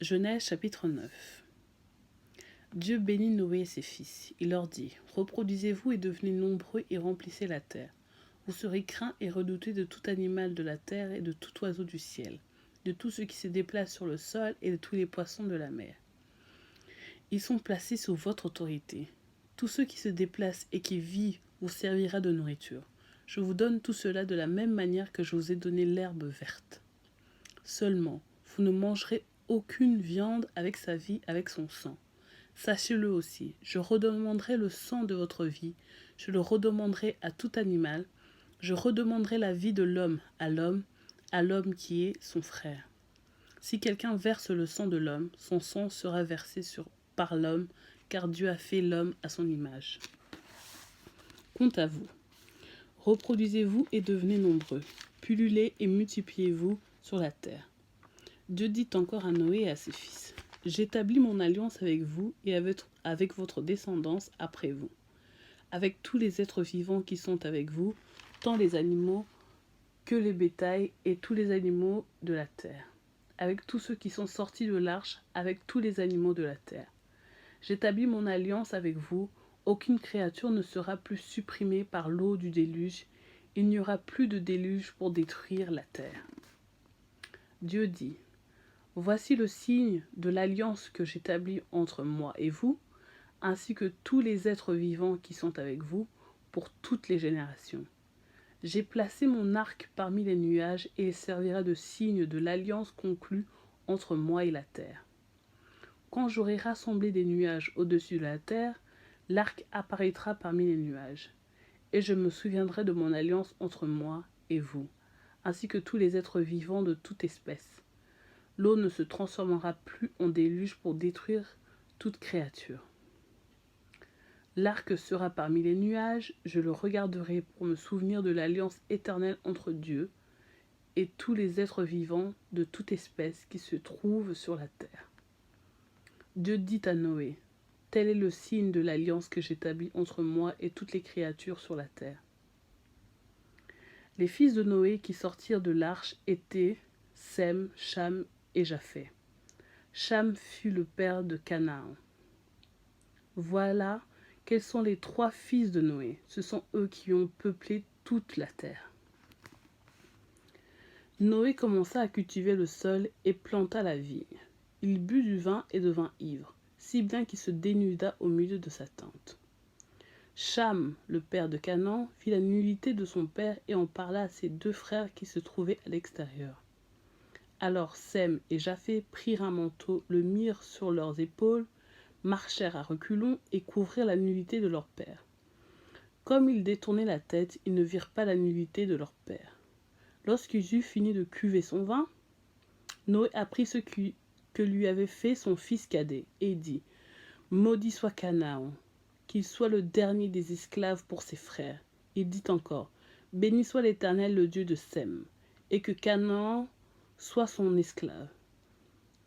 Genèse chapitre 9. Dieu bénit Noé et ses fils. Il leur dit, reproduisez-vous et devenez nombreux et remplissez la terre. Vous serez craints et redoutés de tout animal de la terre et de tout oiseau du ciel, de tout ce qui se déplace sur le sol et de tous les poissons de la mer. Ils sont placés sous votre autorité. Tout ce qui se déplace et qui vit vous servira de nourriture. Je vous donne tout cela de la même manière que je vous ai donné l'herbe verte. Seulement, vous ne mangerez aucune viande avec sa vie, avec son sang. Sachez-le aussi, je redemanderai le sang de votre vie, je le redemanderai à tout animal, je redemanderai la vie de l'homme, à l'homme qui est son frère. Si quelqu'un verse le sang de l'homme, son sang sera versé par l'homme, car Dieu a fait l'homme à son image. Quant à vous, reproduisez-vous et devenez nombreux, pullulez et multipliez-vous sur la terre. Dieu dit encore à Noé et à ses fils, « J'établis mon alliance avec vous et avec votre descendance après vous, avec tous les êtres vivants qui sont avec vous, tant les animaux que les bétails et tous les animaux de la terre, avec tous ceux qui sont sortis de l'arche, avec tous les animaux de la terre. J'établis mon alliance avec vous, aucune créature ne sera plus supprimée par l'eau du déluge, il n'y aura plus de déluge pour détruire la terre. » Dieu dit, « Voici le signe de l'alliance que j'établis entre moi et vous, ainsi que tous les êtres vivants qui sont avec vous, pour toutes les générations. J'ai placé mon arc parmi les nuages et il servira de signe de l'alliance conclue entre moi et la terre. Quand j'aurai rassemblé des nuages au-dessus de la terre, l'arc apparaîtra parmi les nuages, et je me souviendrai de mon alliance entre moi et vous, ainsi que tous les êtres vivants de toute espèce. L'eau ne se transformera plus en déluge pour détruire toute créature. L'arc sera parmi les nuages, je le regarderai pour me souvenir de l'alliance éternelle entre Dieu et tous les êtres vivants de toute espèce qui se trouvent sur la terre. » Dieu dit à Noé, « Tel est le signe de l'alliance que j'établis entre moi et toutes les créatures sur la terre. » Les fils de Noé qui sortirent de l'arche étaient Sem, Cham et Japheth. Cham fut le père de Canaan. Voilà quels sont les 3 fils de Noé. Ce sont eux qui ont peuplé toute la terre. Noé commença à cultiver le sol et planta la vigne. Il but du vin et devint ivre, si bien qu'il se dénuda au milieu de sa tente. Cham, le père de Canaan, vit la nullité de son père et en parla à ses 2 frères qui se trouvaient à l'extérieur. Alors Sem et Japheth prirent un manteau, le mirent sur leurs épaules, marchèrent à reculons et couvrirent la nullité de leur père. Comme ils détournaient la tête, ils ne virent pas la nullité de leur père. Lorsqu'ils eurent fini de cuver son vin, Noé apprit ce que lui avait fait son fils cadet, et dit, « Maudit soit Canaan, qu'il soit le dernier des esclaves pour ses frères. » Il dit encore, « Béni soit l'Éternel, le Dieu de Sem, et que Canaan soit son esclave.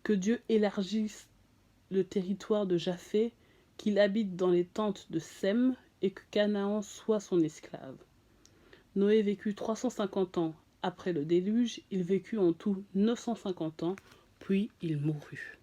Que Dieu élargisse le territoire de Japheth, qu'il habite dans les tentes de Sem, et que Canaan soit son esclave. » Noé vécut 350 ans. Après le déluge, il vécut en tout 950 ans, puis il mourut.